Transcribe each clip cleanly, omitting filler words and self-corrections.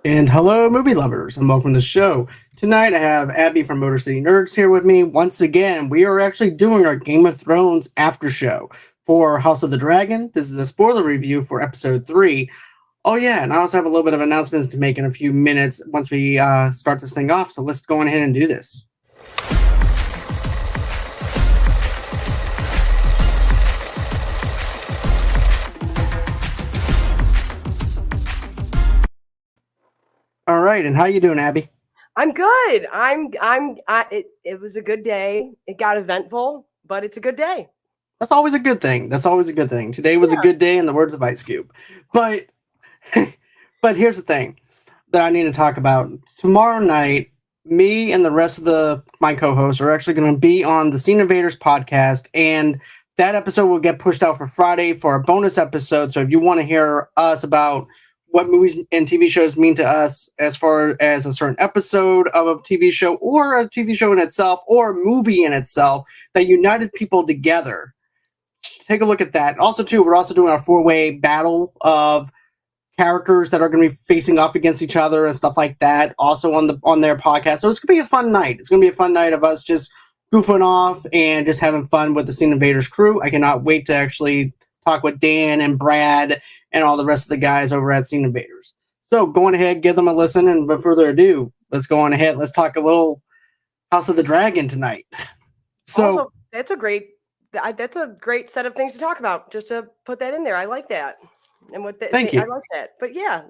And hello, movie lovers, and welcome to the show. Tonight I have Abby from Motor City Nerds here with me. Once again, we are actually doing our Game of Thrones after show for House of the Dragon. This is a spoiler review for episode 3. Oh, yeah, and I also have a little bit of announcements to make in a few minutes once we start this thing off, so let's go on ahead and do this. All right, and how you doing, Abby? I'm good. It was a good day. It got eventful, but it's a good day. That's always a good thing. That's always a good thing. Today was a good day in the words of Ice Cube. But but here's the thing that I need to talk about. Tomorrow night, me and the rest of my co-hosts are actually going to be on the Scene Invaders podcast, and that episode will get pushed out for Friday for a bonus episode. So if you want to hear us about what movies and TV shows mean to us as far as a certain episode of a TV show or a TV show in itself or a movie in itself that united people together, take a look at that. Also, too, we're also doing our 4-way battle of characters that are going to be facing off against each other and stuff like that. Also on their podcast, so it's going to be a fun night. It's going to be a fun night of us just goofing off and just having fun with the Scene Invaders crew. I cannot wait to actually talk with Dan and Brad and all the rest of the guys over at Scene Invaders. So go on ahead, give them a listen, and without further ado, let's go on ahead. Let's talk a little House of the Dragon tonight. So also, that's a great set of things to talk about. Just to put that in there, I like that. And thank you. I like that. But yeah,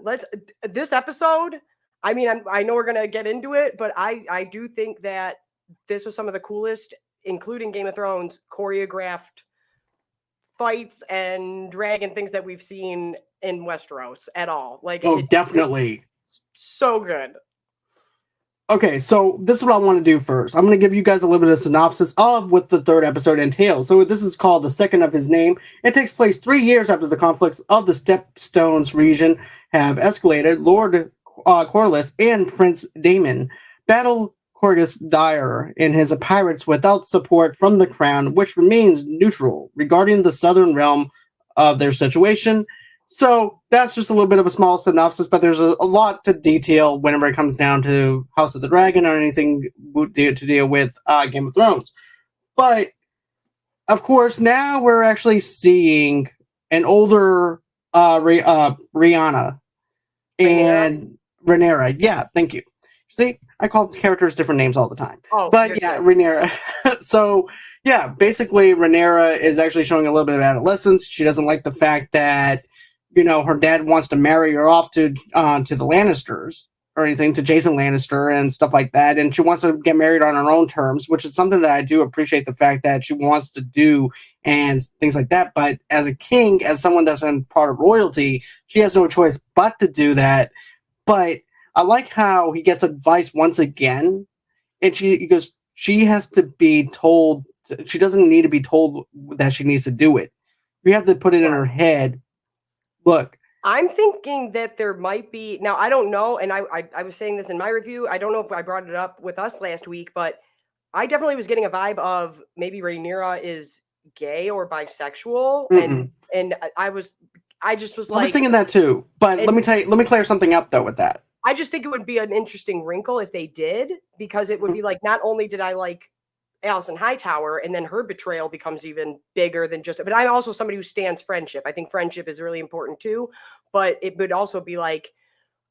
this episode. I mean, I know we're gonna get into it, but I do think that this was some of the coolest, including Game of Thrones, choreographed fights and dragon things that we've seen in Westeros at all. Like, definitely so good. Okay, so this is what I want to do first. I'm going to give you guys a little bit of synopsis of what the third episode entails. So this is called The Second of His Name. It takes place 3 years after the conflicts of the Stepstones region have escalated. Lord Corlys and Prince Daemon battle Corgus Dyer and his pirates without support from the crown, which remains neutral regarding the southern realm of their situation. So that's just a little bit of a small synopsis, but there's a lot to detail whenever it comes down to House of the Dragon or anything to deal with Game of Thrones. But, of course, now we're actually seeing an older Rihanna and Rhaenyra. Yeah, thank you. See, I call characters different names all the time. Oh, but yeah, Rhaenyra. So, yeah, basically Rhaenyra is actually showing a little bit of adolescence. She doesn't like the fact that, you know, her dad wants to marry her off to the Lannisters or anything, to Jason Lannister and stuff like that. And she wants to get married on her own terms, which is something that I do appreciate the fact that she wants to do and things like that. But as a king, as someone that's in part of royalty, she has no choice but to do that. But I like how he gets advice once again. And he goes, she has to be told, she doesn't need to be told that she needs to do it. We have to put it in her head. Look, I'm thinking that there might be, now I don't know, and I was saying this in my review, I don't know if I brought it up with us last week, but I definitely was getting a vibe of maybe Rhaenyra is gay or bisexual, and I just was like, I was thinking that too, but let me clear something up though with that. I just think it would be an interesting wrinkle if they did, because it would be like, not only did I like Alison Hightower, and then her betrayal becomes even bigger than just, but I'm also somebody who stands friendship. I think friendship is really important too, but it would also be like,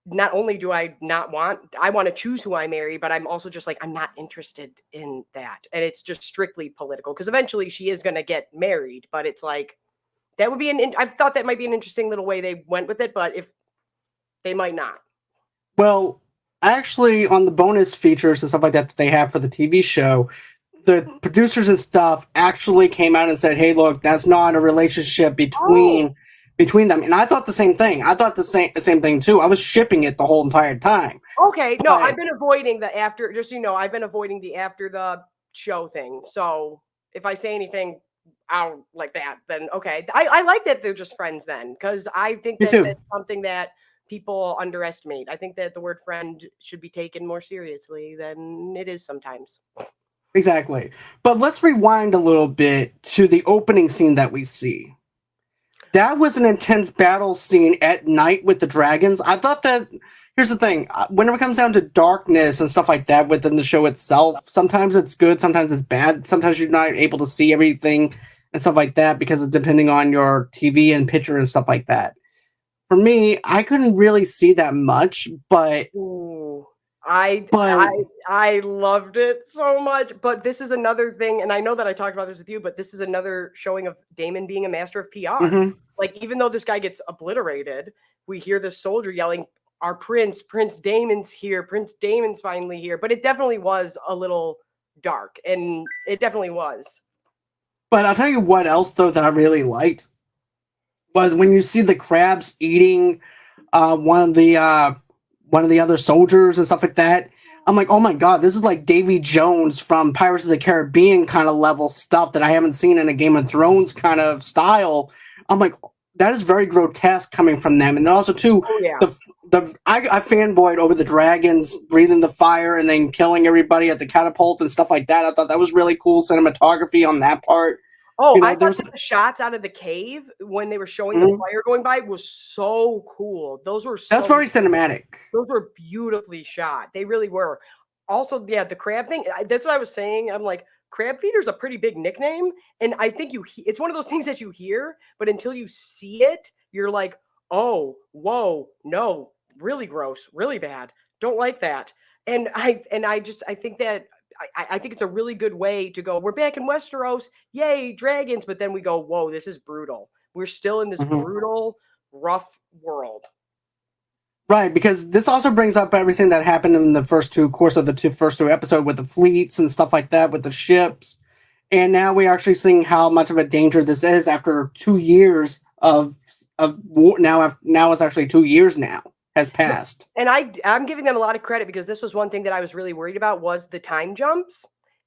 not only do I want to choose who I marry, but I'm also just like, I'm not interested in that. And it's just strictly political, because eventually she is going to get married, but it's like, that would be I've thought that might be an interesting little way they went with it, but if they might not. Well, actually on the bonus features and stuff like that they have for the TV show, the producers and stuff actually came out and said, hey, look, that's not a relationship between them. And I thought the same thing. I thought the same thing too. I was shipping it the whole entire time. Okay. No, I've been avoiding the after, just so you know, I've been avoiding the after the show thing. So if I say anything out like that, then okay. I like that they're just friends then, because I think that's something that people underestimate. I think that the word friend should be taken more seriously than it is sometimes. Exactly. But let's rewind a little bit to the opening scene that we see. That was an intense battle scene at night with the dragons. I thought that here's the thing. Whenever it comes down to darkness and stuff like that within the show itself, sometimes it's good, sometimes it's bad. Sometimes you're not able to see everything and stuff like that because of depending on your TV and picture and stuff like that. For me, I couldn't really see that much, but Ooh, I but I I loved it so much, but this is another thing, and I know that I talked about this with you, but this is another showing of Damon being a master of PR. mhm. Like, even though this guy gets obliterated, we hear this soldier yelling, "Our prince, Prince Damon's here, Prince Damon's finally here." But it definitely was a little dark, and it definitely was. But I'll tell you what else though that I really liked was when you see the crabs eating one of the other soldiers and stuff like that. I'm like, oh my god, this is like Davy Jones from Pirates of the Caribbean kind of level stuff that I haven't seen in a Game of Thrones kind of style. I'm like, that is very grotesque coming from them. And then also too, Oh yeah. I fanboyed over the dragons breathing the fire and then killing everybody at the catapult and stuff like that. I thought that was really cool cinematography on that part. Oh, You know, I thought there's that the shots out of the cave when they were showing the Mhm. fire going by was so cool. That's very cinematic. Those were beautifully shot. They really were. Also, yeah, the crab thing, that's what I was saying. I'm like, crab feeder's a pretty big nickname, and I think it's one of those things that you hear, but until you see it, you're like, "Oh, whoa, no, really gross, really bad. Don't like that." I think that I think it's a really good way to go. We're back in Westeros, yay, dragons! But then we go, "Whoa, this is brutal. We're still in this Mhm. brutal, rough world." Right, because this also brings up everything that happened in the course of the first two episodes with the fleets and stuff like that, with the ships. And now we're actually seeing how much of a danger this is after 2 years of war. Now it's actually 2 years now has passed. And I'm giving them a lot of credit because this was one thing that I was really worried about was the time jumps.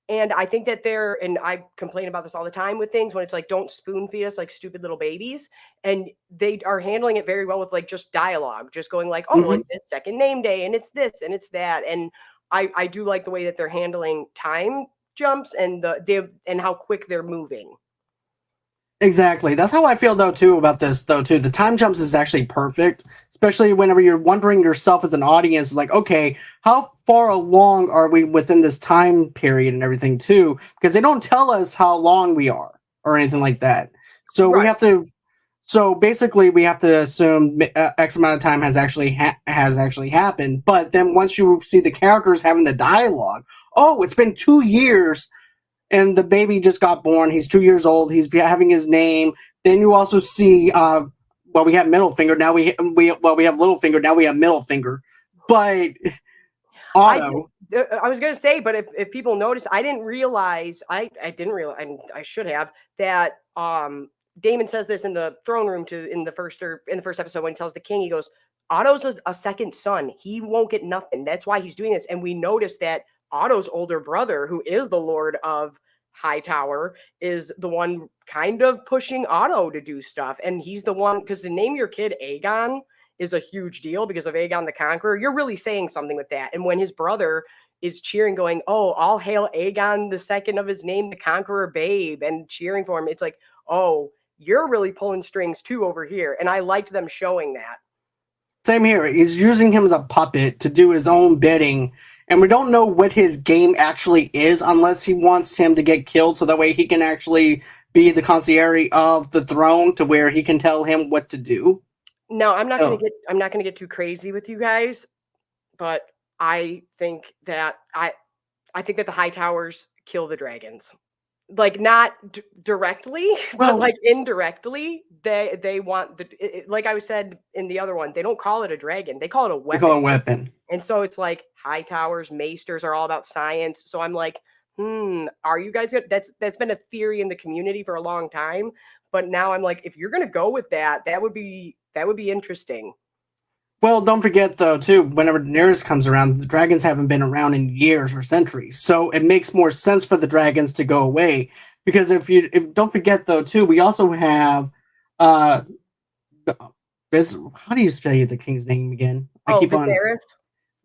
And I think that and I complain about this all the time with things when it's like, don't spoon feed us like stupid little babies. And they are handling it very well with like just dialogue, just going like, oh, well, Hmm. it's second name day and it's this and it's that. And I do like the way that they're handling time jumps and and how quick they're moving. Exactly. That's how I feel though too about this though too. The time jumps is actually perfect, especially whenever you're wondering yourself as an audience, like, okay, how far along are we within this time period and everything too? Because they don't tell us how long we are or anything like that. So we Right. have to. So basically, we have to assume X amount of time has actually happened. But then once you see the characters having the dialogue, oh, it's been 2 years and the baby just got born. He's 2 years old. He's having his name. Then you also see, well, we have middle finger. Now we have little finger. Now we have middle finger. But I did, Otto, I was gonna say, but if people notice, I didn't realize I didn't realize and I should have that Damon says this in the throne room in the first episode when he tells the king, he goes, Otto's a second son. He won't get nothing. That's why he's doing this. And we noticed that Otto's older brother, who is the Lord of Hightower, is the one kind of pushing Otto to do stuff. And he's the one because to name your kid Aegon is a huge deal because of Aegon the Conqueror. You're really saying something with that. And when his brother is cheering, going, "Oh, all hail Aegon the second of his name, the Conqueror Babe," and cheering for him, it's like, "Oh, you're really pulling strings too over here." And I liked them showing that. same here. He's using him as a puppet to do his own bidding. And we don't know what his game actually is unless he wants him to get killed so that way he can actually be the concierge of the throne to where he can tell him what to do. No, Oh, I'm not gonna get too crazy with you guys, but I think that I think that the High Towers kill the dragons. Like, not directly, but, well, like, indirectly, they want like I said in the other one, they don't call it a dragon, they call it a we call weapon, it a weapon. and so it's like high towers, maesters are all about science, so I'm like, are you guys gonna" that's been a theory in the community for a long time, but now I'm like, if you're gonna go with that, that would be interesting. Well, don't forget though, too. Whenever Daenerys comes around, the dragons haven't been around in years or centuries, so it makes more sense for the dragons to go away. Because if don't forget though, too, we also have, uh, how do you say the king's name again? I Oh, keep on Viserys?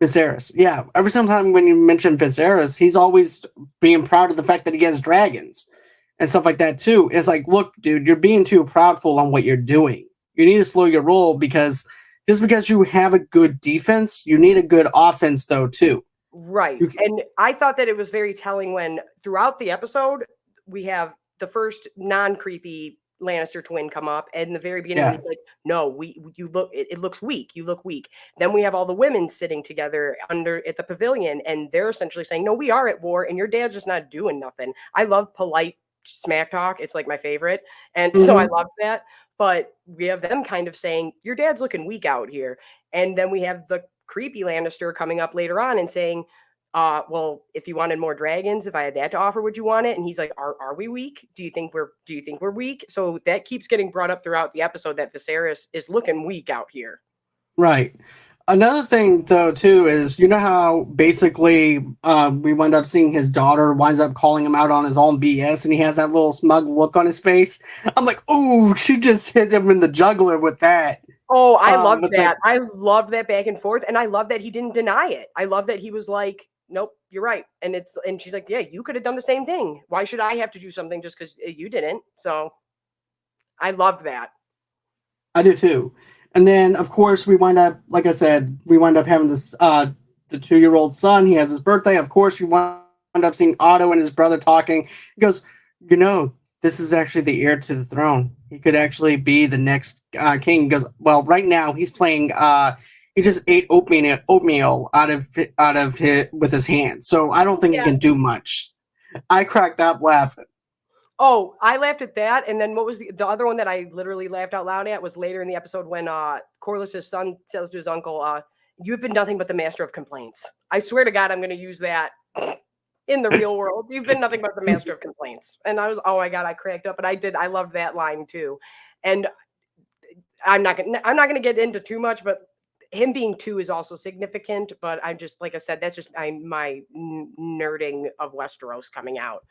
Viserys. Yeah, every single time when you mention Viserys, he's always being proud of the fact that he has dragons and stuff like that too. It's like, look, dude, you're being too proudful on what you're doing. You need to slow your roll because just because you have a good defense, you need a good offense though too. Right. And I thought that it was very telling when throughout the episode, we have the first non-creepy Lannister twin come up, and in the very beginning, when he's like, "No, you look, it looks weak. You look weak." Then we have all the women sitting together under at the pavilion, and they're essentially saying, "No, we are at war, and your dad's just not doing nothing." I love polite smack talk; it's like my favorite, and so I love that. But we have them kind of saying, "Your dad's looking weak out here," and then we have the creepy Lannister coming up later on and saying, well, if you wanted more dragons, if I had that to offer, would you want it?" And he's like, are we weak? Do you think we're weak? So that keeps getting brought up throughout the episode that Viserys is looking weak out here. Right. Another thing though too is, you know how basically we wind up seeing his daughter winds up calling him out on his own BS, and he has that little smug look on his face. I'm like, ooh, she just hit him in the jugular with that. Oh, I love that. I love that back and forth, and I love that he didn't deny it. I love that he was like, "Nope, you're right." And she's like, "Yeah, you could have done the same thing. Why should I have to do something just because you didn't?" So I love that. I do too. And then of course we wind up, like I said, we wind up having this the 2-year-old son. He has his birthday. Of course, you wind up seeing Otto and his brother talking. He goes, this is actually the heir to the throne. He could actually be the next king. He goes, well, right now he's playing. He just ate oatmeal out of his with his hands. So I don't think he can do much. I cracked up laughing. Oh, I laughed at that. And then what was the other one that I literally laughed out loud at was later in the episode when Corliss's son says to his uncle, "You've been nothing but the master of complaints." I swear to God, I'm going to use that in the real world. "You've been nothing but the master of complaints." And I was, oh my God, I cracked up. And I loved that line too. And I'm not gonna get into too much, but him being 2 is also significant. But I'm just, like I said, that's just my nerding of Westeros coming out.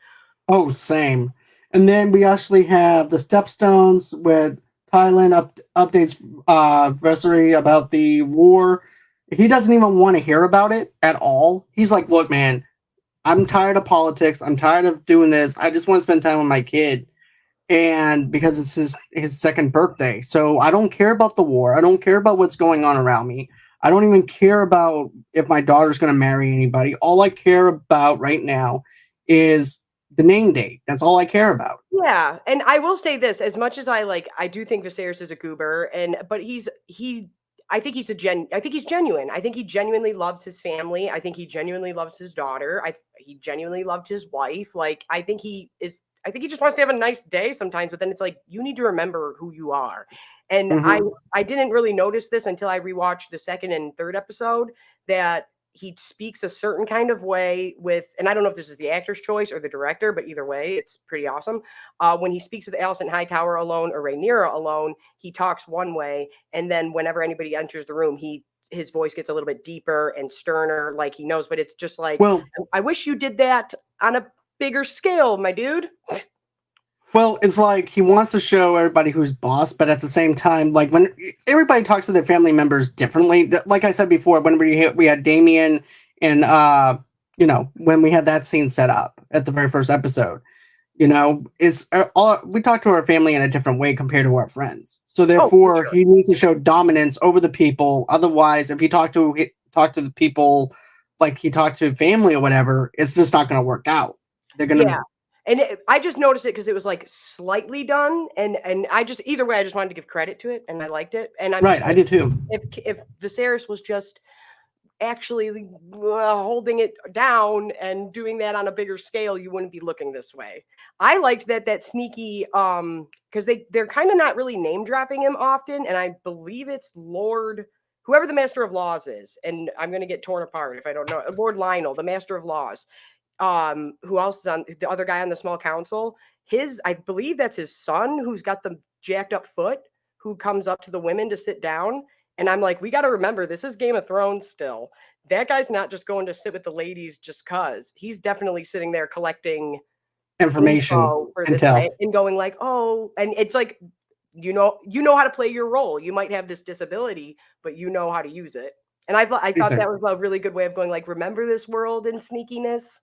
Oh, same. And then we actually have the Stepstones with Thailand updates Rossie about the war. He doesn't even want to hear about it at all. He's like, "Look, man, I'm tired of politics. I'm tired of doing this. I just want to spend time with my kid." And because it's his second birthday. So I don't care about the war. I don't care about what's going on around me. I don't even care about if my daughter's going to marry anybody. All I care about right now is the name date. That's all I care about. Yeah, and I will say this: as much as I do think Viserys is a goober, but I think he's genuine. I think he genuinely loves his family. I think he genuinely loves his daughter. He genuinely loved his wife. Like, I think he just wants to have a nice day sometimes. But then it's like, you need to remember who you are. And I didn't really notice this until I rewatched the second and third episode, that he speaks a certain kind of way and I don't know if this is the actor's choice or the director, but either way, it's pretty awesome. When he speaks with Alicent Hightower alone or Rhaenyra alone, he talks one way. And then whenever anybody enters the room, his voice gets a little bit deeper and sterner, like he knows, but it's just like, well, I wish you did that on a bigger scale, my dude. Well, it's like he wants to show everybody who's boss, but at the same time, like when everybody talks to their family members differently, like I said before, when we had Damien and when we had that scene set up at the very first episode, we talk to our family in a different way compared to our friends. So therefore, he needs to show dominance over the people. Otherwise, if he talk to the people like he talked to family or whatever, it's just not going to work out. They're going to. And I just noticed it because it was like slightly done, and either way, I just wanted to give credit to it, and I liked it. And I did too. If Viserys was just actually holding it down and doing that on a bigger scale, you wouldn't be looking this way. I liked that sneaky because they're kind of not really name dropping him often, and I believe it's Lord whoever the Master of Laws is, and I'm going to get torn apart if I don't know, Lord Lionel, the Master of Laws. Who else is on the other guy on the small council? I believe that's his son who's got the jacked up foot, who comes up to the women to sit down. And I'm like, we got to remember, this is Game of Thrones still. That guy's not just going to sit with the ladies just cause. He's definitely sitting there collecting information for this and going like, oh, and it's like, you know how to play your role. You might have this disability, but you know how to use it. And I thought that was a really good way of going like, remember this world and sneakiness.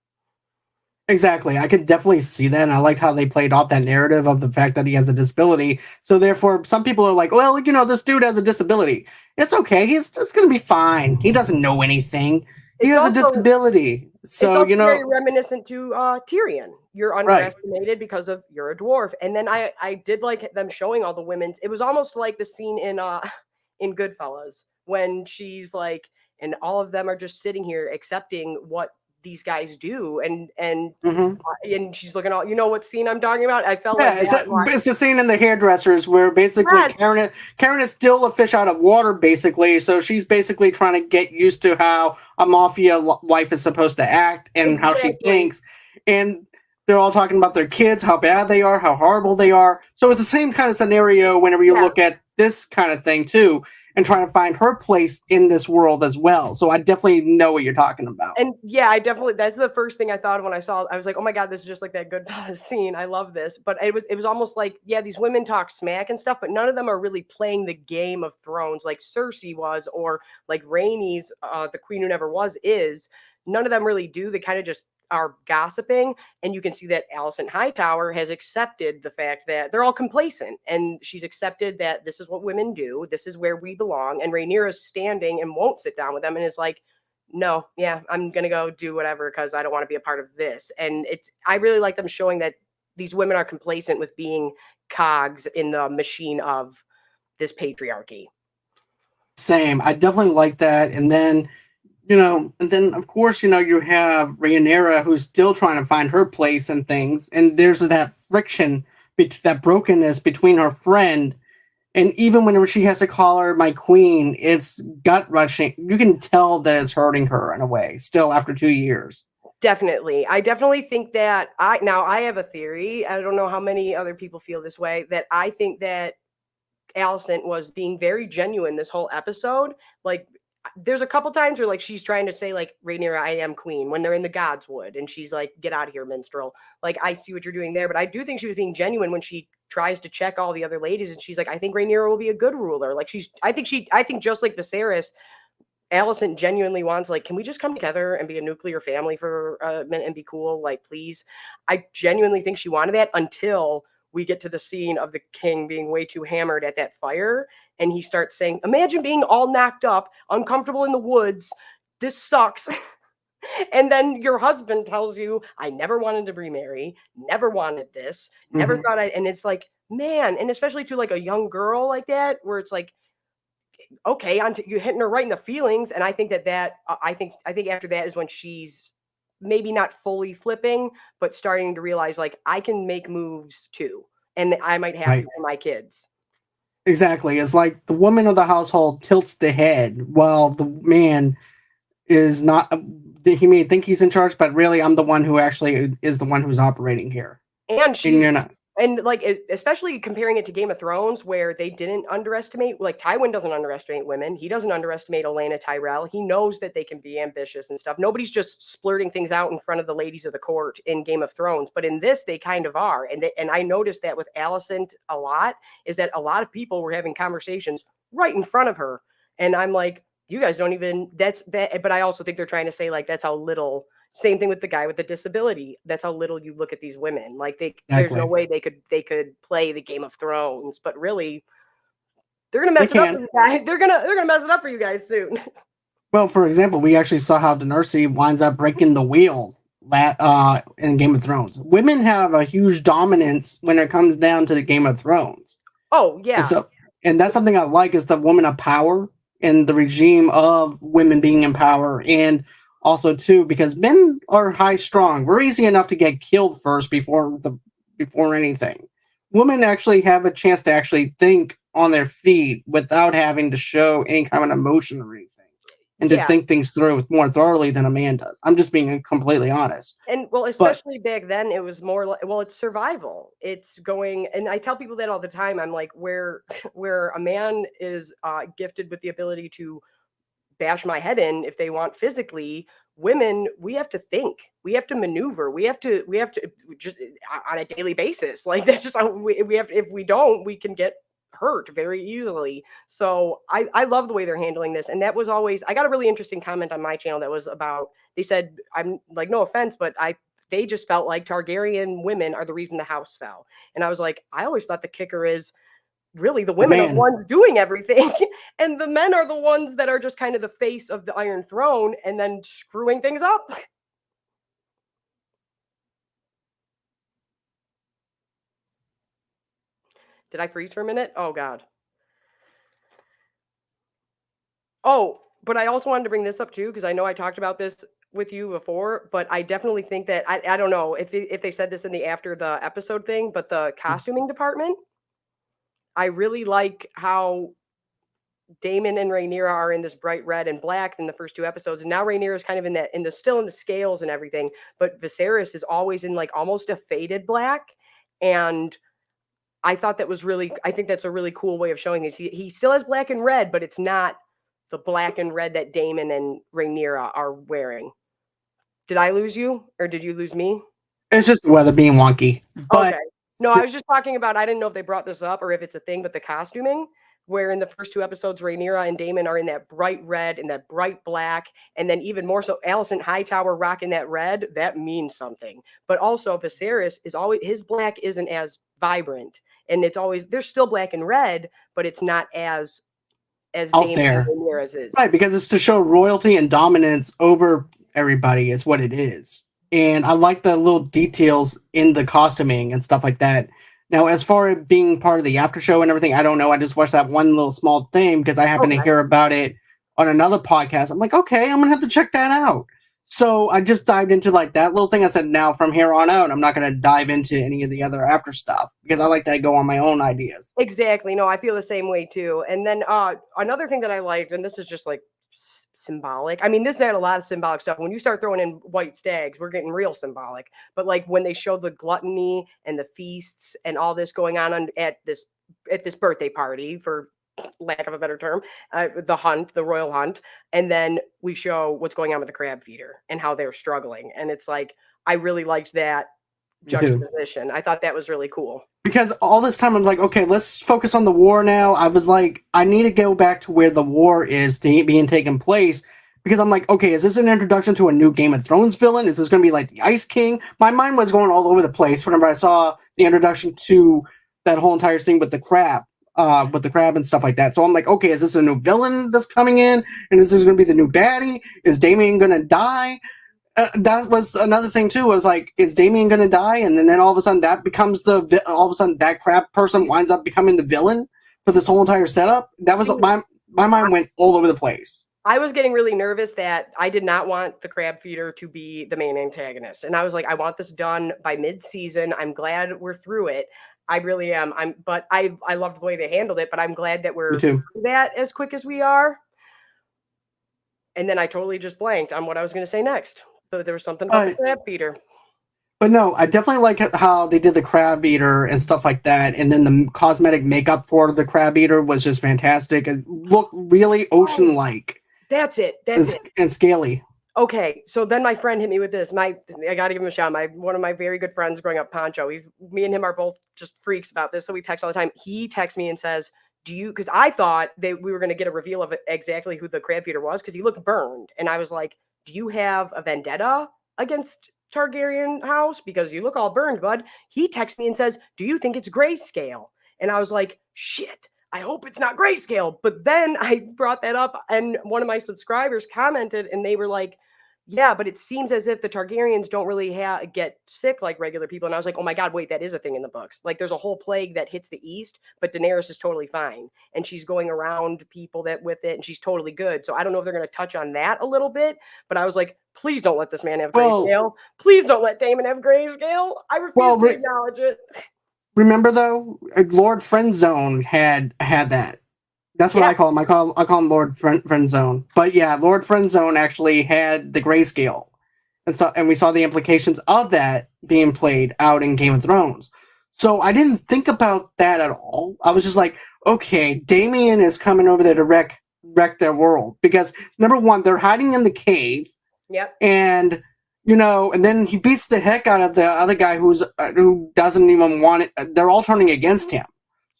Exactly. I could definitely see that. And I liked how they played off that narrative of the fact that he has a disability. So therefore, some people are like, well, this dude has a disability. It's okay. He's just going to be fine. He doesn't know anything. He It's has a also disability. It's So, also very reminiscent to Tyrion. You're right. underestimated because of you're a dwarf. And then I did like them showing all the women's. It was almost like the scene in in Goodfellas when she's like, and all of them are just sitting here accepting what these guys do, Hmm. and she's looking all. You know what scene I'm talking about? I felt like Yeah, that. it's the scene in the hairdressers where basically Yes, Karen is still a fish out of water, basically. So she's basically trying to get used to how a mafia wife is supposed to act and how she exactly. thinks. And they're all talking about their kids, how bad they are, how horrible they are. So it's the same kind of scenario whenever you Yeah. look at this kind of thing too, and trying to find her place in this world as well. So I definitely know what you're talking about. And yeah, I definitely that's the first thing I thought of when I saw it. I was like, "Oh my god, this is just like that Goodfellas scene. I love this." But it was almost like, yeah, these women talk smack and stuff, but none of them are really playing the game of Thrones like Cersei was, or like Rhaenys, the queen who never was, is. None of them really do. They kind of just are gossiping, and you can see that Alison Hightower has accepted the fact that they're all complacent, and she's accepted that this is what women do. This is where we belong. And Rhaenyra's standing and won't sit down with them, and is like, no, yeah, I'm gonna go do whatever because I don't want to be a part of this. And I really like them showing that these women are complacent with being cogs in the machine of this patriarchy. Same. I definitely like that. And then of course, you have Rhaenyra who's still trying to find her place and things, and there's that friction, that brokenness between her friend, and even whenever she has to call her my queen, it's gut wrenching. You can tell that it's hurting her in a way, still after 2 years. Definitely. I definitely think that I have a theory. I don't know how many other people feel this way, that I think that Alicent was being very genuine this whole episode. Like, there's a couple times where like she's trying to say like, Rhaenyra, I am queen, when they're in the Godswood, and she's like, get out of here, minstrel. Like, I see what you're doing there, but I do think she was being genuine when she tries to check all the other ladies, and she's like, I think Rhaenyra will be a good ruler. Like, I think just like Viserys, Alicent genuinely wants, like, can we just come together and be a nuclear family for a minute and be cool? Like, please. I genuinely think she wanted that until we get to the scene of the king being way too hammered at that fire. And he starts saying, imagine being all knocked up, uncomfortable in the woods. This sucks. And then your husband tells you, I never wanted to remarry, never wanted this, never Hmm. thought I, and it's like, man, and especially to like a young girl like that, where it's like, okay, you're hitting her right in the feelings. And I think I think after that is when she's maybe not fully flipping, but starting to realize like I can make moves too, and I might have to Right. for my kids. Exactly. It's like the woman of the household tilts the head while the man is not. He may think he's in charge, but really, I'm the one who actually is the one who's operating here, And and she's you're not. and like especially comparing it to Game of Thrones, where they didn't underestimate. Like Tywin doesn't underestimate women. He doesn't underestimate Elena Tyrell. He knows that they can be ambitious and stuff. Nobody's just splurting things out in front of the ladies of the court in Game of Thrones, but in this they kind of are. And I noticed that with Alicent a lot, is that a lot of people were having conversations right in front of her, and I'm like, you guys don't even. That's that. But I also think they're trying to say like that's how little. Same thing with the guy with the disability. That's how little you look at these women. Like there's no Exactly. way they could play the Game of Thrones, but really they're gonna They mess it up for can't. you guys. They're gonna mess it up for you guys soon. Well, for example, we actually saw how Daenerys winds up breaking the wheel in Game of Thrones. Women have a huge dominance when it comes down to the Game of Thrones. Oh And yeah, so, and that's something I like is the woman of power and the regime of women being in power, and also too because men are high strong. We're easy enough to get killed first before anything. Women actually have a chance to actually think on their feet without having to show any kind of emotion or anything, and to yeah. think things through more thoroughly than a man does. I'm just being completely honest. And well, But especially back then, it was more like, well, it's survival. It's going, and I tell people that all the time. I'm like, where where a man is gifted with the ability to bash my head in if they want physically, women, we have to think, we have to maneuver, we have to just on a daily basis. Like that's just how we have to, if we don't, we can get hurt very easily. So I love the way they're handling this. And that was always, I got a really interesting comment on my channel that was about, they said, I'm like, no offense, but I they just felt like Targaryen women are the reason the house fell. And I was like, I always thought the kicker is really the women are the ones doing everything, and the men are the ones that are just kind of the face of the Iron Throne and then screwing things up. Did I freeze for a minute? Oh God. Oh, but I also wanted to bring this up too, because I know I talked about this with you before, but I definitely think that I don't know if they said this in the after the episode thing, but the costuming department, I really like how Daemon and Rhaenyra are in this bright red and black in the first 2 episodes, and now Rhaenyra is kind of in the still in the scales and everything, but Viserys is always in like almost a faded black, and I thought that was really, I think that's a really cool way of showing this. He still has black and red, but it's not the black and red that Daemon and Rhaenyra are wearing. Did I lose you, or did you lose me? It's just the weather being wonky. But okay. No, I was just talking about, I didn't know if they brought this up or if it's a thing, but the costuming, where in the first 2 episodes, Rhaenyra and Daemon are in that bright red and that bright black, and then even more so, Alicent Hightower rocking that red, that means something. But also, Viserys is always, his black isn't as vibrant, and it's always, there's still black and red, but it's not as out Daemon there. and Rhaenyra's is. Right, because it's to show royalty and dominance over everybody is what it is. And I like the little details in the costuming and stuff like that. Now, as far as being part of the after show and everything, I don't know. I just watched that one little small thing because I happened to hear about it on another podcast. I'm like, okay, I'm going to have to check that out. So I just dived into like that little thing. I said, now from here on out, I'm not going to dive into any of the other after stuff because I like to go on my own ideas. Exactly. No, I feel the same way too. And then another thing that I liked, and this is just like symbolic. I mean, this had a lot of symbolic stuff. When you start throwing in white stags, we're getting real symbolic. But like when they show the gluttony and the feasts and all this going on at this birthday party, for lack of a better term, the royal hunt, and then we show what's going on with the crab feeder and how they're struggling. And it's like, I really liked that juxtaposition. I thought that was really cool. Because all this time I was like, okay, let's focus on the war now. I was like, I need to go back to where the war is being taken place. Because I'm like, okay, is this an introduction to a new Game of Thrones villain? Is this going to be like the Ice King? My mind was going all over the place whenever I saw the introduction to that whole entire thing with the crab and stuff like that. So I'm like, okay, is this a new villain that's coming in? And is this going to be the new baddie? Is Damien going to die? That was another thing too. Was like, is Damien going to die? And then all of a sudden that becomes all of a sudden that crab person winds up becoming the villain for this whole entire setup. That was my mind went all over the place. I was getting really nervous that I did not want the crab feeder to be the main antagonist. And I was like, I want this done by mid-season. I'm glad we're through it. I really am. But I loved the way they handled it, but I'm glad that we're through that as quick as we are. And then I totally just blanked on what I was going to say next. But there was something about the crab feeder. But no, I definitely like how they did the crab eater and stuff like that. And then the cosmetic makeup for the crab eater was just fantastic. It looked really ocean-like. That's it. And scaly. Okay, so then my friend hit me with this. I got to give him a shout. One of my very good friends growing up, Poncho. Me and him are both just freaks about this, so we text all the time. He texts me and says, because I thought we were going to get a reveal of exactly who the crab feeder was because he looked burned. And I was like, do you have a vendetta against Targaryen house? Because you look all burned, bud. He texts me and says, do you think it's grayscale? And I was like, shit, I hope it's not grayscale. But then I brought that up and one of my subscribers commented and they were like, yeah, but it seems as if the Targaryens don't really get sick like regular people. And I was like, oh my God, wait, that is a thing in the books. Like there's a whole plague that hits the east, but Daenerys is totally fine. And she's going around people with it and she's totally good. So I don't know if they're going to touch on that a little bit, but I was like, please don't let this man have grayscale. Please don't let Daemon have grayscale. I refuse to acknowledge it. Remember though, Lord Friendzone had that. That's what I call him. I call him Lord Friendzone. But yeah, Lord Friendzone actually had the grayscale, and we saw the implications of that being played out in Game of Thrones. So I didn't think about that at all. I was just like, okay, Damien is coming over there to wreck their world because number one, they're hiding in the cave. Yep. And and then he beats the heck out of the other guy who doesn't even want it. They're all turning against him.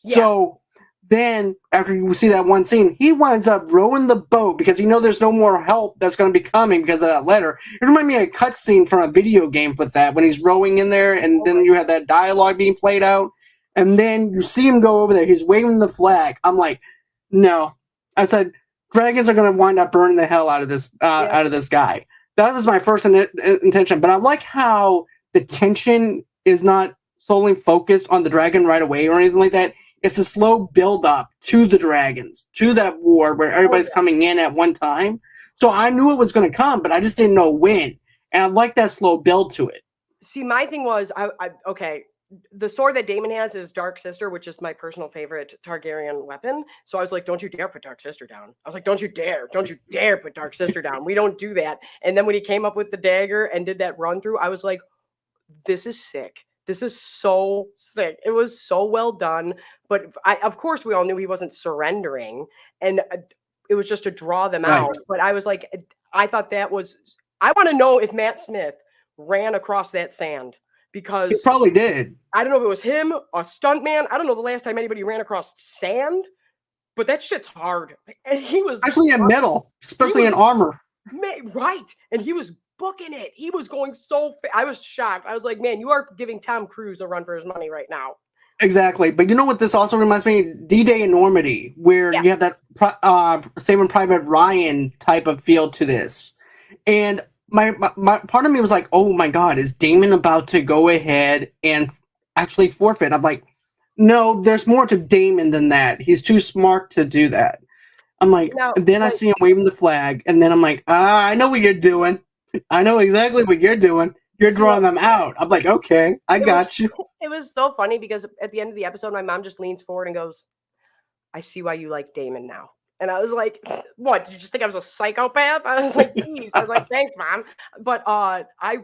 Yeah. So then after you see that one scene, he winds up rowing the boat because there's no more help that's going to be coming because of that letter. It reminded me of a cutscene from a video game with that when he's rowing in there, and then you have that dialogue being played out, and then you see him go over there. He's waving the flag. I'm like, no. I said, dragons are going to wind up burning the hell out of this guy. That was my first intention, but I like how the tension is not solely focused on the dragon right away or anything like that. It's a slow build up to the dragons, to that war where everybody's coming in at one time. So I knew it was going to come, but I just didn't know when. And I like that slow build to it. See, my thing was, okay, the sword that Daemon has is Dark Sister, which is my personal favorite Targaryen weapon. So I was like, don't you dare put Dark Sister down. I was like, don't you dare put Dark Sister down. We don't do that. And then when he came up with the dagger and did that run through, I was like, this is sick. This is so sick. It was so well done. But of course, we all knew he wasn't surrendering. And it was just to draw them out. But I was like, I thought that was, I want to know if Matt Smith ran across that sand. Because he probably did. I don't know if it was him, a stuntman. I don't know the last time anybody ran across sand, but that shit's hard. And he was especially in metal, especially in armor. Right. And he was booking it. He was going so I was shocked. I was like, man, you are giving Tom Cruise a run for his money right now. Exactly. But you know what this also reminds me? D-Day in Normandy, where you have that Saving Private Ryan type of feel to this. And my part of me was like, oh my God, is Daemon about to go ahead and actually forfeit? I'm like, no, there's more to Daemon than that. He's too smart to do that. I'm like, then I see him waving the flag, and then I'm like, I know what you're doing. I know exactly what you're doing. You're drawing them out. I'm like, okay, I got you. It was so funny because at the end of the episode, my mom just leans forward and goes, I see why you like Daemon now. And I was like, what? Did you just think I was a psychopath? I was like, geez. I was like, thanks, Mom. But I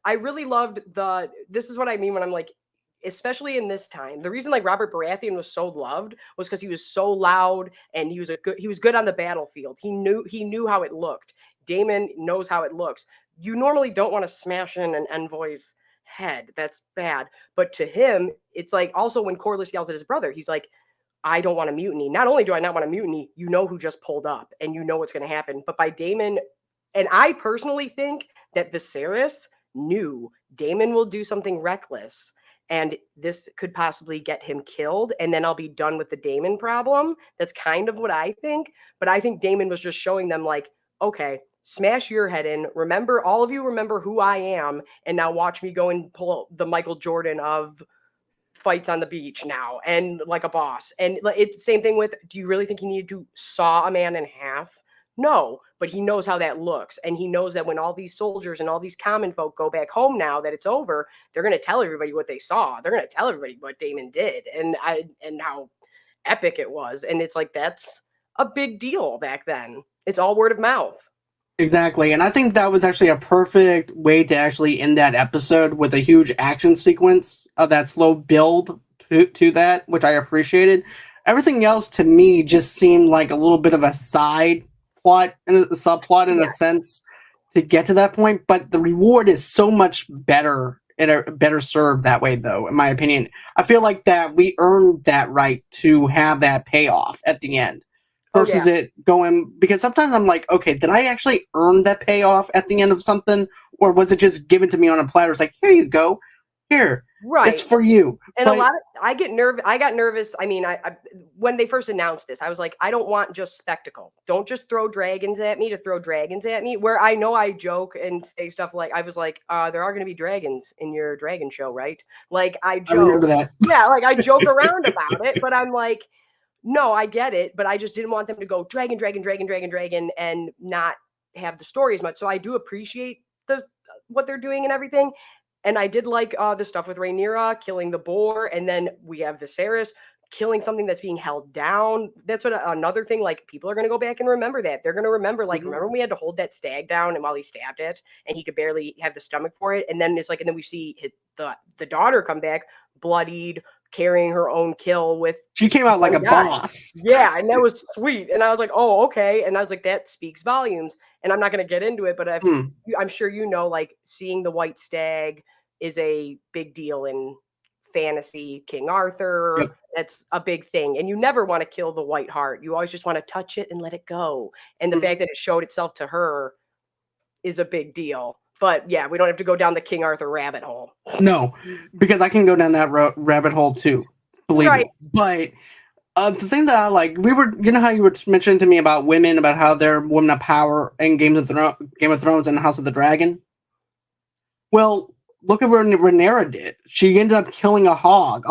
really loved this is what I mean when I'm like, especially in this time, the reason like Robert Baratheon was so loved was because he was so loud and he was good on the battlefield. He knew how it looked. Daemon knows how it looks. You normally don't want to smash in an envoy's head. That's bad. But to him, it's like also when Corlys yells at his brother, he's like, I don't want a mutiny. Not only do I not want a mutiny, you know who just pulled up and you know what's going to happen. But by Daemon, and I personally think that Viserys knew Daemon will do something reckless and this could possibly get him killed. And then I'll be done with the Daemon problem. That's kind of what I think. But I think Daemon was just showing them like, okay, smash your head in. Remember, all of you remember who I am. And now watch me go and pull the Michael Jordan of fights on the beach now and like a boss. And it's same thing with, do you really think he needed to saw a man in half? No, but he knows how that looks. And he knows that when all these soldiers and all these common folk go back home now that it's over, they're going to tell everybody what they saw. They're going to tell everybody what Daemon did and how epic it was. And it's like, that's a big deal back then. It's all word of mouth. Exactly. And I think that was actually a perfect way to actually end that episode with a huge action sequence of that slow build to that, which I appreciated. Everything else to me just seemed like a little bit of a side plot and a subplot in a sense to get to that point. But the reward is so much better and better served that way, though, in my opinion. I feel like that we earned that right to have that payoff at the end. Versus it going, because sometimes I'm like, okay, did I actually earn that payoff at the end of something? Or was it just given to me on a platter? It's like, here you go. Here. Right. It's for you. And I got nervous. I mean, I when they first announced this, I was like, I don't want just spectacle. Don't just throw dragons at me to throw dragons at me. Where I know I joke and say stuff like, I was like, there are going to be dragons in your dragon show, right? Like I joke. I remember that. Yeah, like I joke around about it, but I'm like, no, I get it, but I just didn't want them to go dragon, and not have the story as much. So I do appreciate what they're doing and everything. And I did like the stuff with Rhaenyra killing the boar, and then we have Viserys killing something that's being held down. That's what another thing. Like people are going to go back and remember that. They're going to remember, like, remember when we had to hold that stag down, and while he stabbed it, and he could barely have the stomach for it. And then it's like, and then we see the daughter come back, bloodied, carrying her own kill with. She came out like a boss. Yeah, and that was sweet. And I was like, oh, okay. And I was like, that speaks volumes. And I'm not going to get into it, but I'm sure like seeing the white stag is a big deal in fantasy, King Arthur. Yep. That's a big thing. And you never want to kill the white hart. You always just want to touch it and let it go. And the fact that it showed itself to her is a big deal. But yeah, we don't have to go down the King Arthur rabbit hole. No, because I can go down that rabbit hole too. Believe me. But the thing that I like, you know how you were mentioning to me about women, about how they're women of power in Game of Thrones and House of the Dragon? Well, look at what Rhaenyra did. She ended up killing a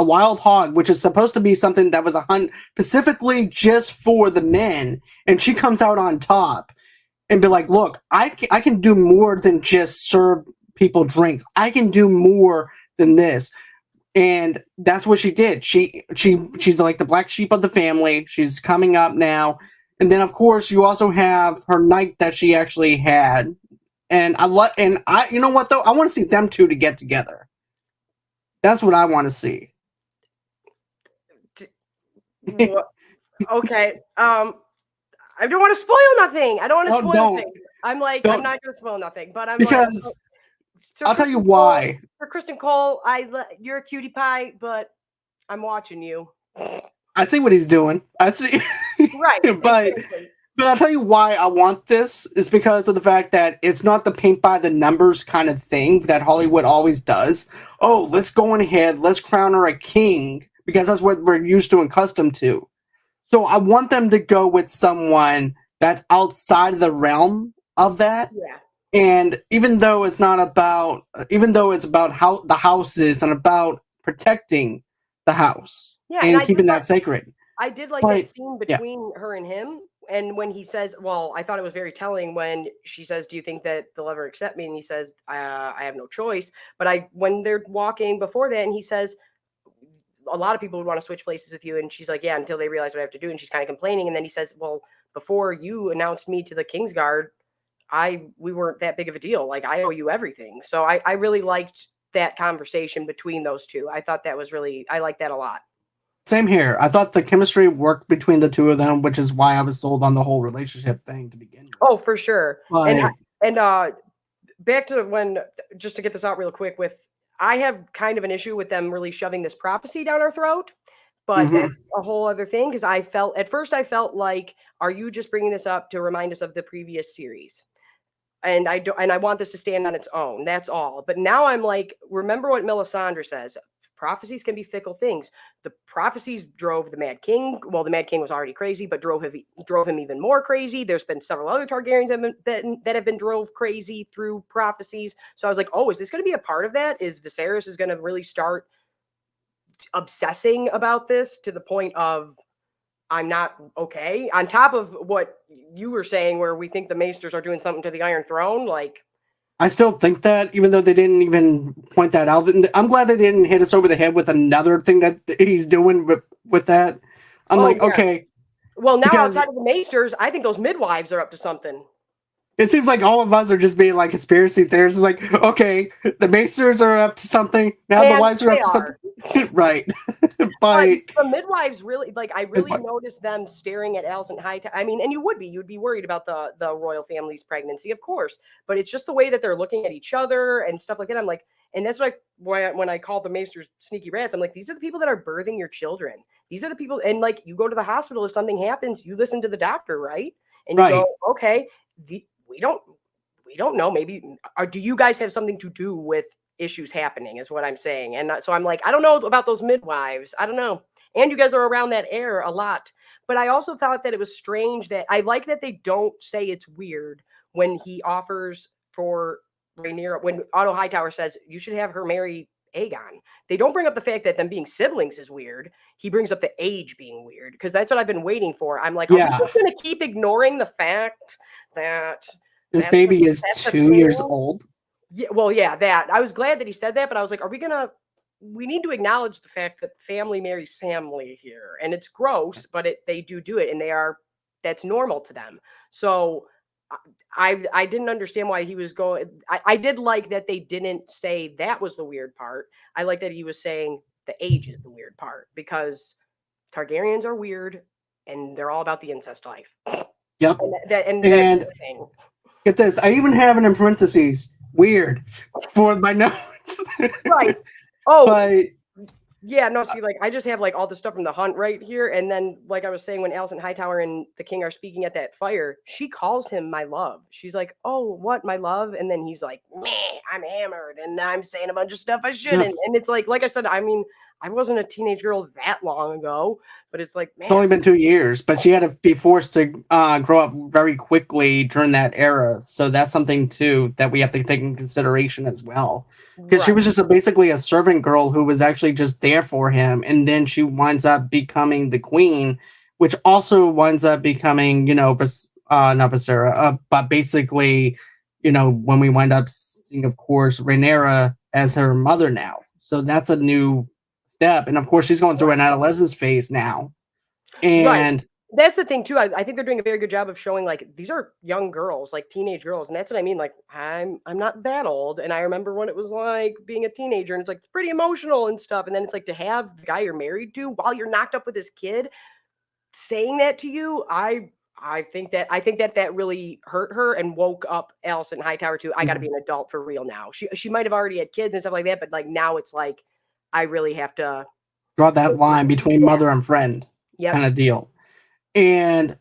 wild hog, which is supposed to be something that was a hunt specifically just for the men, and she comes out on top and be like, look, I can do more than just serve people drinks. I can do more than this. And that's what she did. She's like the black sheep of the family. She's coming up now. And then of course you also have her knight that she actually had. And you know what though? I want to see them two to get together. That's what I want to see. Okay. I don't want to spoil nothing. I don't want to spoil nothing. I'm like, I'm not going to spoil nothing, but I'm because like, so I'll tell you why. For Kristen Cole, you're a cutie pie, but I'm watching you. I see what he's doing. I see. Right. But I'll tell you why I want this is because of the fact that it's not the paint by the numbers kind of thing that Hollywood always does. Oh, let's go on ahead. Let's crown her a king because that's what we're used to and accustomed to. So I want them to go with someone that's outside of the realm of that. Yeah. And even though it's about how the house is and about protecting the house and keeping that sacred. I did like that scene between her and him. And when he says, well, I thought it was very telling when she says, do you think that they'll ever accept me? And he says, I have no choice. But when they're walking before that and he says, a lot of people would want to switch places with you. And she's like, yeah, until they realize what I have to do. And she's kind of complaining. And then he says, well, before you announced me to the Kingsguard, we weren't that big of a deal. Like I owe you everything. So I really liked that conversation between those two. I thought that was I like that a lot. Same here. I thought the chemistry worked between the two of them, which is why I was sold on the whole relationship thing to begin with. Oh, for sure. But, and back to just to get this out real quick I have kind of an issue with them really shoving this prophecy down our throat, but that's a whole other thing. Cause at first I felt like, are you just bringing this up to remind us of the previous series? And I want this to stand on its own. That's all. But now I'm like, remember what Melisandre says. Prophecies can be fickle things. The prophecies drove the Mad King. Well, the Mad King was already crazy, but drove him even more crazy. There's been several other Targaryens that have been drove crazy through prophecies. So I was like, oh, is this going to be a part of that? Is Viserys is going to really start obsessing about this to the point of I'm not okay? On top of what you were saying, where we think the Maesters are doing something to the Iron Throne, like. I still think that, even though they didn't even point that out. I'm glad they didn't hit us over the head with another thing that he's doing with that. I'm okay. Well, now outside of the Maesters, I think those midwives are up to something. It seems like all of us are just being like conspiracy theorists. It's like, okay, the Maesters are up to something. Now the wives are up to something. Right. But the midwives really, I really noticed them staring at Alicent Hightower. I mean, and you'd be worried about the royal family's pregnancy, of course. But it's just the way that they're looking at each other and stuff like that. I'm like, and that's when I call the Maesters sneaky rats, I'm like, these are the people that are birthing your children. These are the people, and you go to the hospital, if something happens, you listen to the doctor, right? And you go, okay, we don't know. Maybe, do you guys have something to do with issues happening is what I'm saying. And so I'm like, I don't know about those midwives. I don't know. And you guys are around that air a lot. But I also thought that it was strange that I like that they don't say it's weird when he offers for Rhaenyra, when Otto Hightower says you should have her marry Aegon. They don't bring up the fact that them being siblings is weird. He brings up the age being weird because that's what I've been waiting for. I'm like, are we just going to keep ignoring the fact that this baby is 2 years old? Yeah, well, yeah, that. I was glad that he said that, but I was like, we need to acknowledge the fact that family marries family here. And it's gross, but they do it, and that's normal to them. So I didn't understand why he was going. I did like that they didn't say that was the weird part. I like that he was saying the age is the weird part because Targaryens are weird, and they're all about the incest life. Yep. And get this, I even have it in parentheses, weird, for my notes. Right. Oh, Yeah, no, see, like, I just have, like, all the stuff from the hunt right here, and then, like I was saying, when Alicent Hightower and the king are speaking at that fire, she calls him my love. She's like, "Oh, what, my love?" And then he's like, "Meh, I'm hammered, and I'm saying a bunch of stuff I Yeah. shouldn't." And it's like I said, I mean, I wasn't a teenage girl that long ago, but it's like, It's only man, been 2 years, but she had to be forced to grow up very quickly during that era. So that's something too that we have to take in consideration as well. Because she right, was just basically a servant girl who was actually just there for him, and then she winds up becoming the queen, which also winds up becoming, not Visera, but basically, when we wind up seeing, of course, Rhaenyra as her mother now. So that's a new step, and of course, she's going through an right. adolescence phase now. Right. And That's the thing too. I think they're doing a very good job of showing like these are young girls, like teenage girls, and that's what I mean. Like I'm not that old, and I remember when it was like being a teenager, and it's like it's pretty emotional and stuff. And then it's like to have the guy you're married to while you're knocked up with this kid saying that to you. I think that really hurt her and woke up Allison Hightower to I got to be an adult for real now. She might have already had kids and stuff like that, but like now it's like I really have to. draw that line between Yeah. mother and friend Yep. kind of deal. And,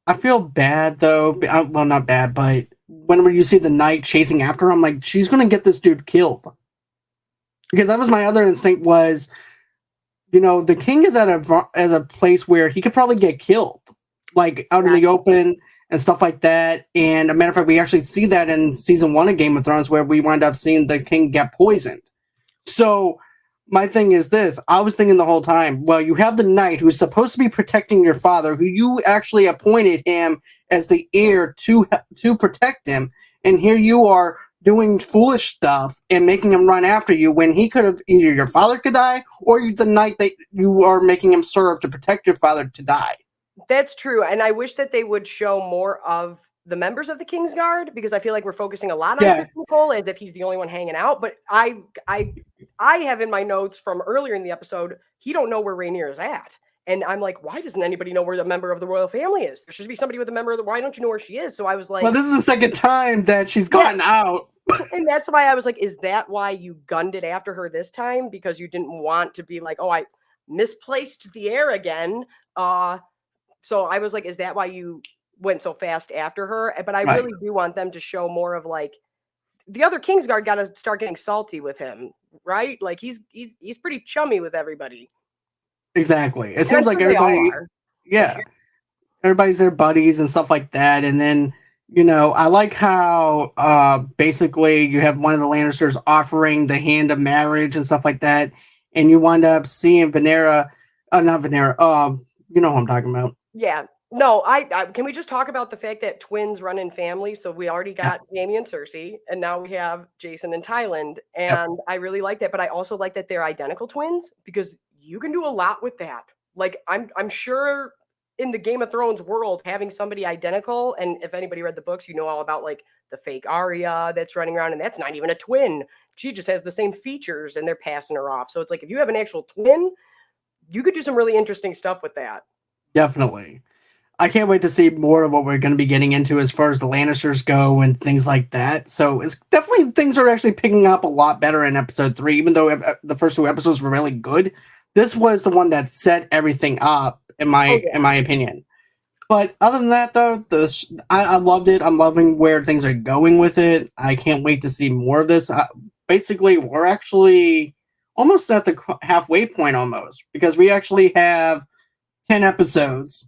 I feel bad though. Well, not bad, but whenever you see the knight chasing after her, I'm like, she's going to get this dude killed. Because that was my other instinct was, the king is at a place where he could probably get killed, like out in the open and stuff like that. And a matter of fact, we actually see that in season 1 of Game of Thrones, where we wind up seeing the king get poisoned. So my thing is this. I was thinking the whole time, well, you have the knight who's supposed to be protecting your father, who you actually appointed him as the heir to protect him, and here you are doing foolish stuff and making him run after you when he could have either your father could die or the knight that you are making him serve to protect your father to die. That's true, and I wish that they would show more of the members of the Kingsguard because I feel like we're focusing a lot on Yeah, Christian Cole as if he's the only one hanging out. But I have in my notes from earlier in the episode, he don't know where Rainier is at. And I'm like, why doesn't anybody know where the member of the royal family is? There should be somebody with a member of the why don't you know where she is? So I was well, like, this is the second time that she's yeah. gotten out. And that's why I was like, is that why you gunned it after her this time? Because you didn't want to be like, oh, I misplaced the air again. So I was like, is that why you went so fast after her? But I Right, really do want them to show more of like the other Kingsguard got to start getting salty with him, right? Like he's pretty chummy with everybody, exactly. It and I'm seems like sure they all everybody, are. yeah, everybody's their buddies and stuff like that. And then, I like how basically you have one of the Lannisters offering the hand of marriage and stuff like that, and you wind up seeing not Venera, you know who I'm talking about. Yeah. No, I can we just talk about the fact that twins run in families? So we already Yep, got Jamie and Cersei, and now we have Jason and Thailand, yep. and I really like that. But I also like that they're identical twins because you can do a lot with that. Like I'm sure in the Game of Thrones world, having somebody identical, and if anybody read the books, you know all about like the fake Arya that's running around, and that's not even a twin. She just has the same features, and they're passing her off. So it's like if you have an actual twin, you could do some really interesting stuff with that. Definitely. I can't wait to see more of what we're going to be getting into as far as the Lannisters go and things like that. So it's definitely things are actually picking up a lot better in episode 3, even though the first 2 episodes were really good. This was the one that set everything up, in Oh my opinion. But other than that, though, I loved it. I'm loving where things are going with it. I can't wait to see more of this. Basically, we're actually almost at the halfway point almost because we actually have 10 episodes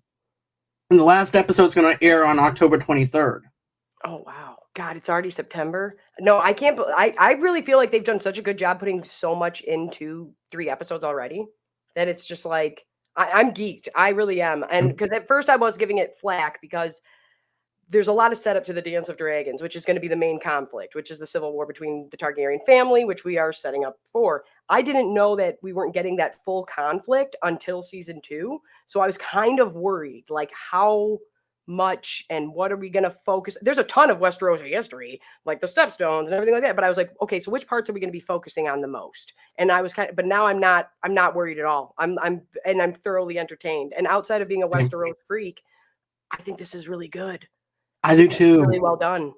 and the last episode is going to air on October 23rd. Oh wow. God, it's already September. No, I can't I really feel like they've done such a good job putting so much into 3 episodes already that it's just like I'm geeked. I really am. And because at first I was giving it flack because there's a lot of setup to the Dance of Dragons, which is going to be the main conflict, which is the civil war between the Targaryen family, which we are setting up for. I didn't know that we weren't getting that full conflict until season 2. So I was kind of worried, like how much and what are we going to focus? There's a ton of Westerosi history, like the Stepstones and everything like that. But I was like, okay, so which parts are we going to be focusing on the most? And I was but now I'm not worried at all. I'm thoroughly entertained. And outside of being a Westeros freak, I think this is really good. I I do think it's really too. well done.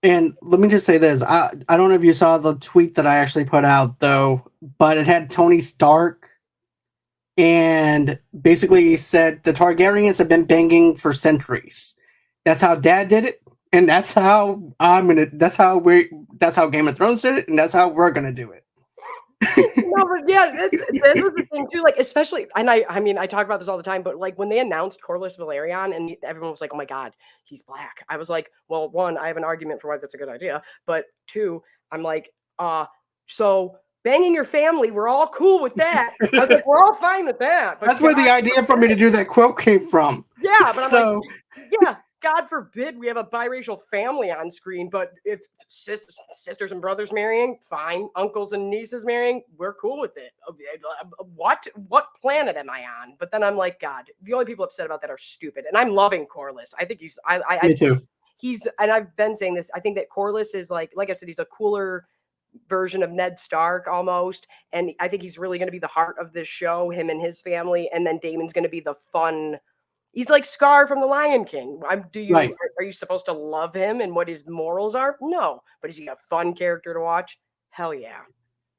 And let me just say this. I don't know if you saw the tweet that I actually put out, though, but it had Tony Stark and basically said the Targaryens have been banging for centuries. That's how Dad did it, and that's how that's how Game of Thrones did it, and that's how we're gonna do it. No, but yeah, this was the thing too. Like, especially, and I mean, I talk about this all the time, but like when they announced Corlys Velaryon, and everyone was like, "Oh my God, he's black." I was like, "Well, one, I have an argument for why that's a good idea, but two, I'm like, so banging your family, we're all cool with that." I was like, "We're all fine with that." But that's where the idea for me to do that quote came from. Yeah, but I'm like, yeah. God forbid we have a biracial family on screen, but if sisters and brothers marrying, fine. Uncles and nieces marrying, we're cool with it. What planet am I on? But then I'm like, God, the only people upset about that are stupid. And I'm loving Corlys. I think he's Me too. He's, and I've been saying this, I think that Corlys is like I said, he's a cooler version of Ned Stark almost. And I think he's really going to be the heart of this show, him and his family. And then Damon's going to be the fun. He's like Scar from The Lion King. Right. Are you supposed to love him and what his morals are? No. But is he a fun character to watch? Hell yeah.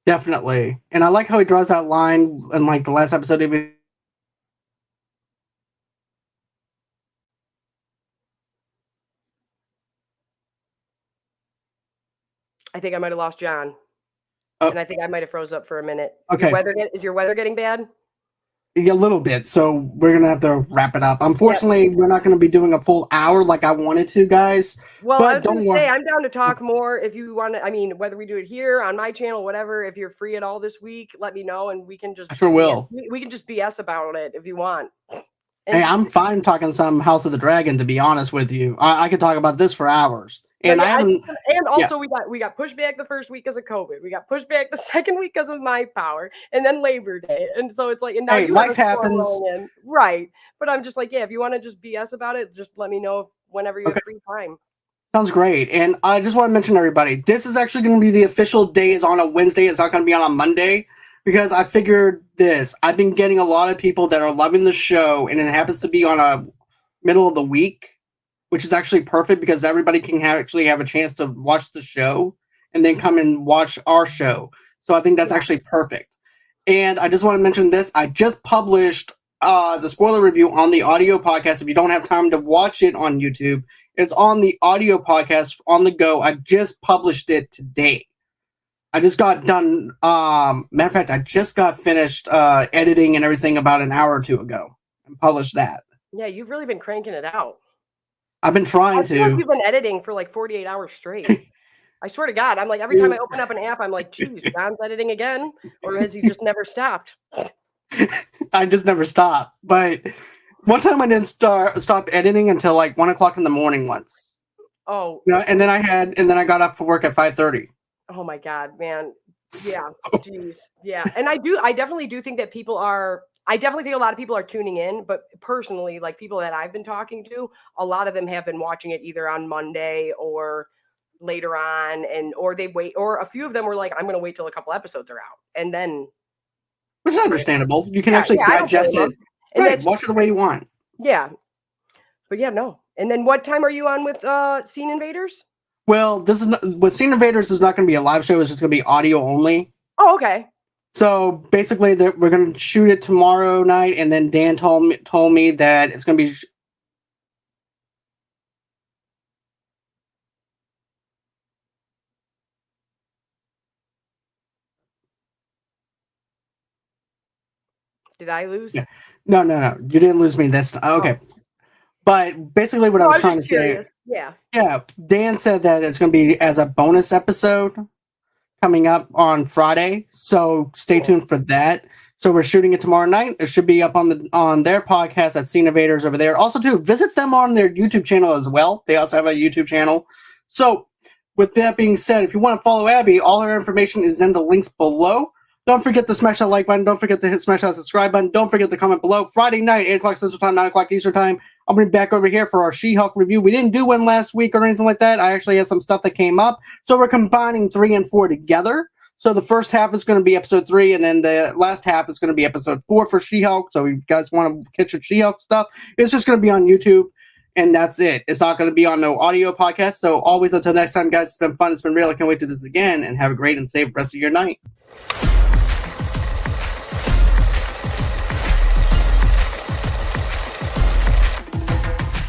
Definitely. And I like how he draws that line in like the last episode. Even I think I might have lost John. Oh. And I think I might have froze up for a minute. Okay. Is your weather getting bad? A little bit, so we're gonna have to wrap it up. Unfortunately, we're not gonna be doing a full hour like I wanted to, guys. Well, I was gonna say I'm down to talk more if you want to. I mean, whether we do it here on my channel, whatever. If you're free at all this week, let me know, and we can just I sure will. We can just BS about it if you want. Hey, I'm fine talking some House of the Dragon. To be honest with you, I could talk about this for hours. And we got pushed back the first week because of COVID. We got pushed back the second week because of my power, and then Labor Day. And so it's like, and now life happens, right? But I'm just like, yeah, if you want to just BS about it, just let me know whenever you have free time. Sounds great. And I just want to mention to everybody, this is actually going to be the official day. Is on a Wednesday. It's not going to be on a Monday because I figured this. I've been getting a lot of people that are loving the show, and it happens to be on a middle of the week, which is actually perfect because everybody can actually have a chance to watch the show and then come and watch our show. So I think that's actually perfect. And I just want to mention this. I just published the spoiler review on the audio podcast. If you don't have time to watch it on YouTube, it's on the audio podcast on the go. I just published it today. I just got done. Matter of fact, I just got finished editing and everything about an hour or two ago and published that. Yeah, you've really been cranking it out. I've been trying to. Like you've been editing for like 48 hours straight. I swear to God, I'm like, every time I open up an app, I'm like, geez, John's editing again? Or has he just never stopped? I just never stopped. But one time I didn't stop editing until like 1 o'clock in the morning once. Oh. You know, and then I got up for work at 5:30. Oh my God, man. Yeah. Jeez. Yeah. And I definitely do think that I definitely think a lot of people are tuning in, but personally, like people that I've been talking to, a lot of them have been watching it either on Monday or later on, or they wait, or a few of them were like, I'm going to wait till a couple episodes are out. And then. Which is understandable. You can actually digest it. Right. Watch it the way you want. Yeah. But yeah, no. And then what time are you on with Scene Invaders? Well, with Scene Invaders is not going to be a live show. It's just going to be audio only. Oh, okay. So basically, we're going to shoot it tomorrow night, and then Dan told me that it's going to be. Did I lose? Yeah. No. You didn't lose me this time. Okay. Oh. But basically, what I was trying to say. Yeah. Yeah. Dan said that it's going to be as a bonus episode coming up on Friday. So stay tuned for that. So we're shooting it tomorrow night. It should be up on their podcast at Scene Invaders over there. Also, too, visit them on their YouTube channel as well. They also have a YouTube channel. So with that being said, if you want to follow Abby, all her information is in the links below. Don't forget to smash that like button. Don't forget to smash that subscribe button. Don't forget to comment below. Friday night, 8 o'clock Central Time, 9 o'clock Eastern Time. I'm going to be back over here for our She-Hulk review. We didn't do one last week or anything like that. I actually had some stuff that came up. So we're combining 3 and 4 together. So the first half is going to be episode 3, and then the last half is going to be episode 4 for She-Hulk. So if you guys want to catch your She-Hulk stuff, it's just going to be on YouTube. And that's it. It's not going to be on no audio podcast. So always until next time, guys, it's been fun. It's been real. I can't wait to do this again, and have a great and safe rest of your night.